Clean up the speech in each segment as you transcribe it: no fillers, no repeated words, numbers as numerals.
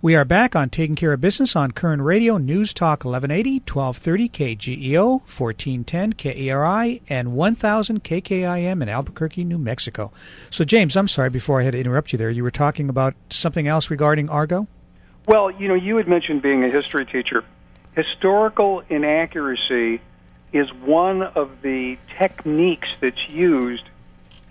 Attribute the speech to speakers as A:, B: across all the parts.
A: We are back on Taking Care of Business on Koerner Radio, News Talk 1180, 1230 KGEO, 1410 KERI, and 1000 KKIM in Albuquerque, New Mexico. So, James, I'm sorry, before I had to interrupt you there, you were talking about something else regarding Argo?
B: Well, you had mentioned being a history teacher. Historical inaccuracy is one of the techniques that's used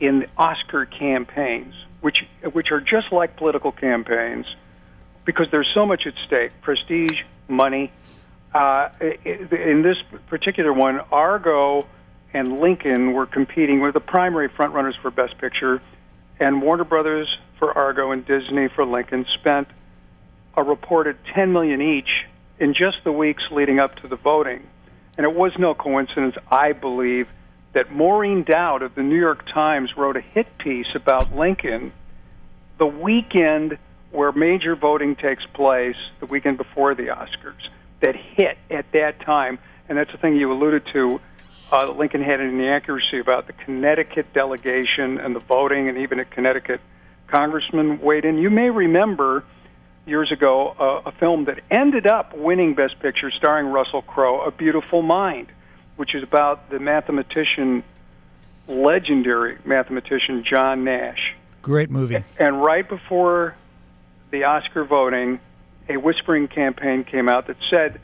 B: in Oscar campaigns, which are just like political campaigns, because there's so much at stake: prestige, money. In this particular one, Argo and Lincoln were competing with the primary frontrunners for Best Picture, and Warner Brothers for Argo and Disney for Lincoln spent a reported $10 million each in just the weeks leading up to the voting. And it was no coincidence, I believe, that Maureen Dowd of the New York Times wrote a hit piece about Lincoln the weekend where major voting takes place, the weekend before the Oscars, that hit at that time. And that's the thing you alluded to. Lincoln had an inaccuracy about the Connecticut delegation and the voting, and even a Connecticut congressman weighed in. You may remember years ago a film that ended up winning Best Picture starring Russell Crowe, A Beautiful Mind, which is about the legendary mathematician John Nash.
A: Great movie.
B: And right before the Oscar voting, a whispering campaign came out that said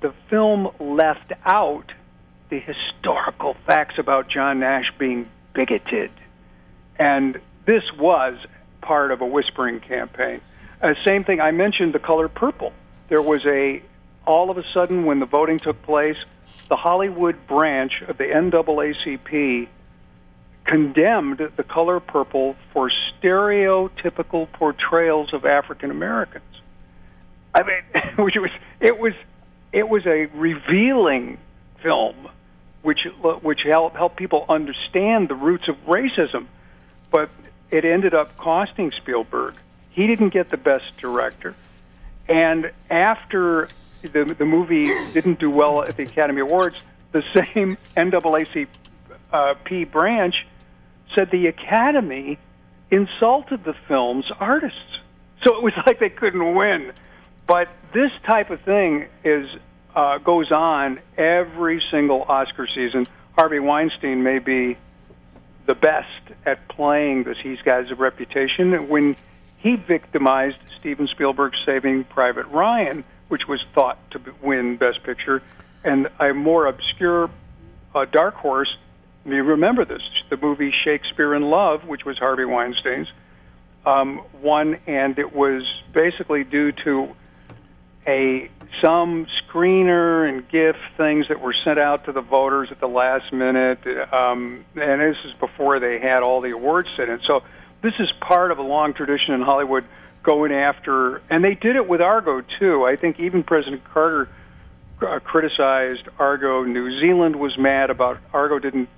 B: the film left out the historical facts about John Nash being bigoted. And this was part of a whispering campaign. Same thing, I mentioned The Color Purple. There was all of a sudden, when the voting took place, the Hollywood branch of the NAACP condemned The Color Purple for stereotypical portrayals of African Americans. I mean, it was a revealing film, which helped people understand the roots of racism, but it ended up costing Spielberg. He didn't get the Best Director, and after the movie didn't do well at the Academy Awards, the same NAACP branch said the Academy insulted the film's artists. So it was like they couldn't win. But this type of thing goes on every single Oscar season. Harvey Weinstein may be the best at playing this. He's got a reputation. When he victimized Steven Spielberg's Saving Private Ryan, which was thought to win Best Picture, and a more obscure dark horse, you remember this, the movie Shakespeare in Love, which was Harvey Weinstein's, won, and it was basically due to some screener and gift things that were sent out to the voters at the last minute, and this is before they had all the awards set in. So this is part of a long tradition in Hollywood going after, and they did it with Argo, too. I think even President Carter criticized Argo. New Zealand was mad about Argo didn't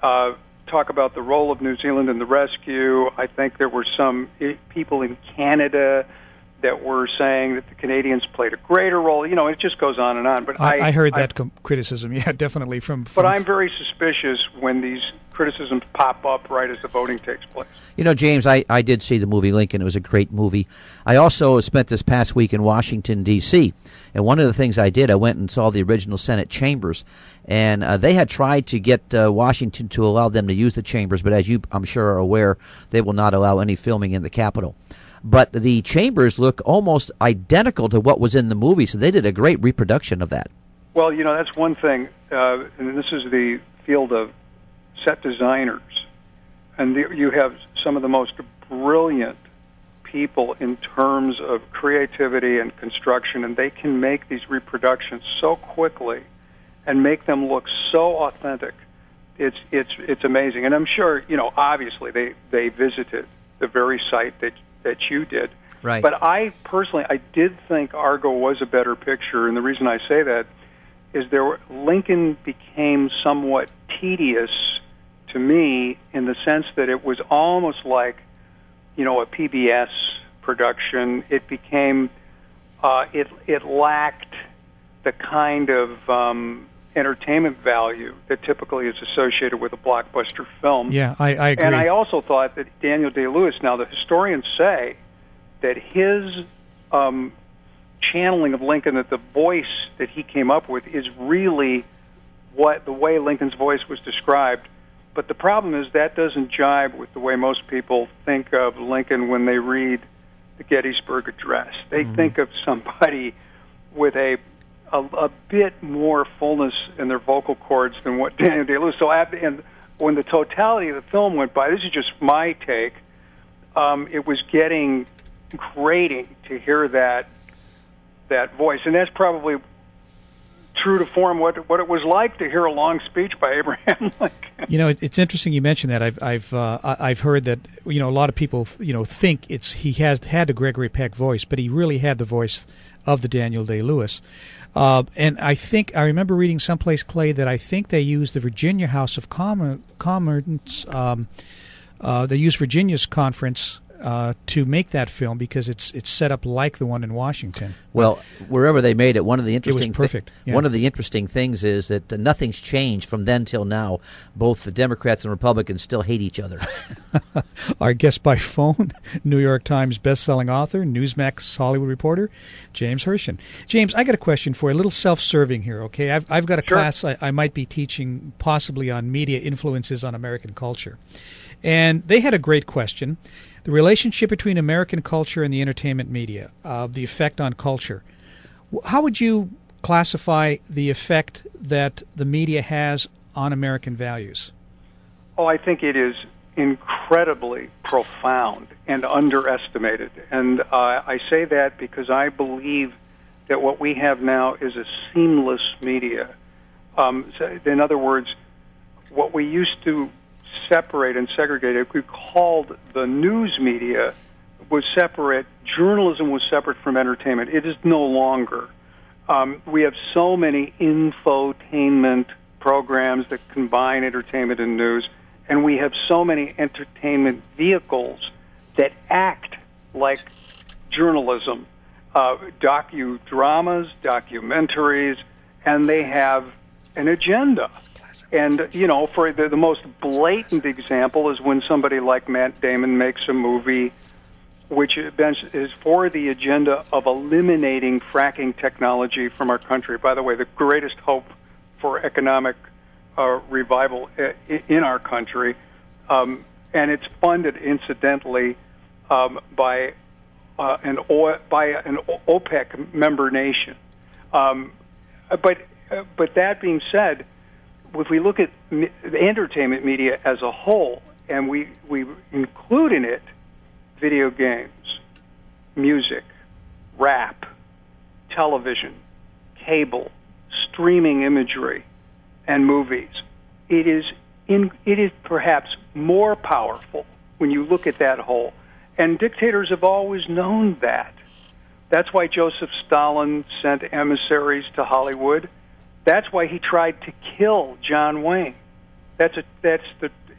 B: talk about the role of New Zealand in the rescue. I think there were some people in Canada that were saying that the Canadians played a greater role. You know, it just goes on and on. But
A: I heard that criticism, yeah, definitely. But
B: I'm very suspicious when these criticisms pop up right as the voting takes place.
C: You know, James, I did see the movie Lincoln. It was a great movie. I also spent this past week in Washington, D.C., and one of the things I did, I went and saw the original Senate chambers, and they had tried to get Washington to allow them to use the chambers, but as you, I'm sure, are aware, they will not allow any filming in the Capitol. But the chambers look almost identical to what was in the movie, so they did a great reproduction of that.
B: Well, you know, that's one thing, and this is the field of set designers, and you have some of the most brilliant people in terms of creativity and construction, and they can make these reproductions so quickly and make them look so authentic. It's amazing, and I'm sure, you know, obviously they visited the very site that you did.
C: Right.
B: But I personally, I did think Argo was a better picture, and the reason I say that is Lincoln became somewhat tedious to me in the sense that it was almost like, you know, a PBS production. It became, it lacked the kind of entertainment value that typically is associated with a blockbuster film.
A: Yeah, I agree.
B: And I also thought that Daniel Day-Lewis, now the historians say that his channeling of Lincoln, that the voice that he came up with is really what the way Lincoln's voice was described. But the problem is that doesn't jibe with the way most people think of Lincoln when they read the Gettysburg Address. They think of somebody with a bit more fullness in their vocal cords than what Daniel Day-Lewis. So and when the totality of the film went by, this is just my take, it was getting grating to hear that voice. And that's probably true to form what it was like to hear a long speech by Abraham Lincoln.
A: You know, it's interesting you mentioned that. I've heard that, you know, a lot of people, you know, think he has had the Gregory Peck voice, but he really had the voice of the Daniel Day-Lewis. And I remember reading someplace, Clay, that I think they used the Virginia House of Commons. They used Virginia's conference to make that film because it's set up like the one in Washington.
C: Well, wherever they made it, one of the interesting
A: it was perfect.
C: One of the interesting things is that nothing's changed from then till now. Both the Democrats and Republicans still hate each other.
A: Our guest by phone, New York Times best-selling author, Newsmax Hollywood reporter, James Hirsen. James, I got a question for you, a little self-serving here, okay? I've got a class I might be teaching possibly on media influences on American culture. And they had a great question. The relationship between American culture and the entertainment media, the effect on culture. How would you classify the effect that the media has on American values?
B: Oh, I think it is incredibly profound and underestimated. And I say that because I believe that what we have now is a seamless media. In other words, what we used to separate and segregate, if we called the news media, was separate. Journalism was separate from entertainment. It is no longer. We have so many infotainment programs that combine entertainment and news, and we have so many entertainment vehicles that act like journalism, docudramas, documentaries, and they have an agenda. And, you know, for the most blatant example is when somebody like Matt Damon makes a movie which is for the agenda of eliminating fracking technology from our country. By the way, the greatest hope for economic revival in our country. And it's funded, incidentally, by an OPEC member nation. But that being said, if we look at the entertainment media as a whole, and we include in it video games, music, rap, television, cable, streaming imagery, and movies, it is perhaps more powerful when you look at that whole. And dictators have always known that. That's why Joseph Stalin sent emissaries to Hollywood. That's why he tried to kill John Wayne.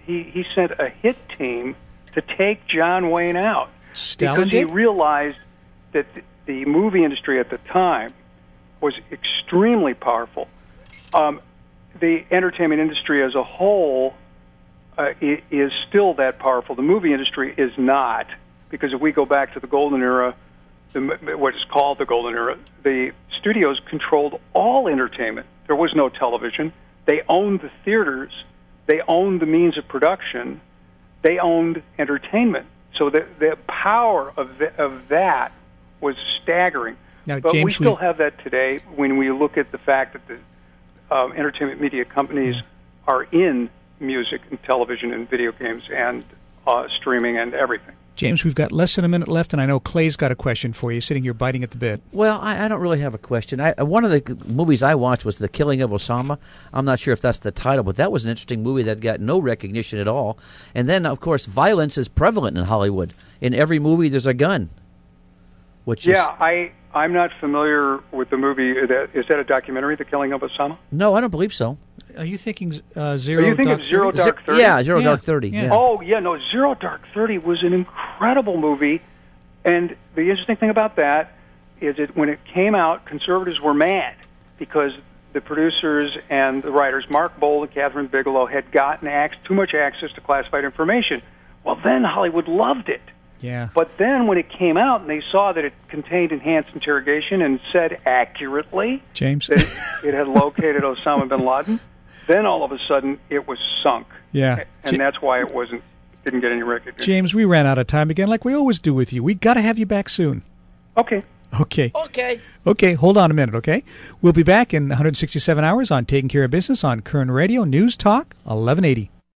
B: He sent a hit team to take John Wayne out because he realized that the movie industry at the time was extremely powerful. The entertainment industry as a whole is still that powerful. The movie industry is not, because if we go back to the golden era, what is called the golden era, the studios controlled all entertainment. There was no television. They owned the theaters. They owned the means of production. They owned entertainment. So the power of that was staggering.
A: Now,
B: but
A: James,
B: we still have that today when we look at the fact that the entertainment media companies are in music and television and video games and streaming and everything.
A: James, we've got less than a minute left, and I know Clay's got a question for you, sitting here biting at the bit.
C: Well, I don't really have a question. One of the movies I watched was The Killing of Osama. I'm not sure if that's the title, but that was an interesting movie that got no recognition at all. And then, of course, violence is prevalent in Hollywood. In every movie, there's a gun.
B: I'm not familiar with the movie. Is that a documentary, The Killing of Osama?
C: No, I don't believe so.
A: Are you thinking
B: Zero Dark 30?
C: Yeah, Zero Dark 30. Yeah.
B: Oh, yeah, no, Zero Dark 30 was an incredible movie. And the interesting thing about that is that when it came out, conservatives were mad because the producers and the writers, Mark Bold and Catherine Bigelow, had gotten too much access to classified information. Well, then Hollywood loved it
A: Yeah.
B: But then when it came out and they saw that it contained enhanced interrogation and said accurately
A: James,
B: that it had located Osama bin Laden, then all of a sudden it was sunk.
A: Yeah.
B: And that's why it didn't get any recognition.
A: James, we ran out of time again, like we always do with you. We got to have you back soon.
B: Okay.
A: Okay, hold on a minute, okay? We'll be back in 167 hours on Taking Care of Business on Koerner Radio News Talk 1180.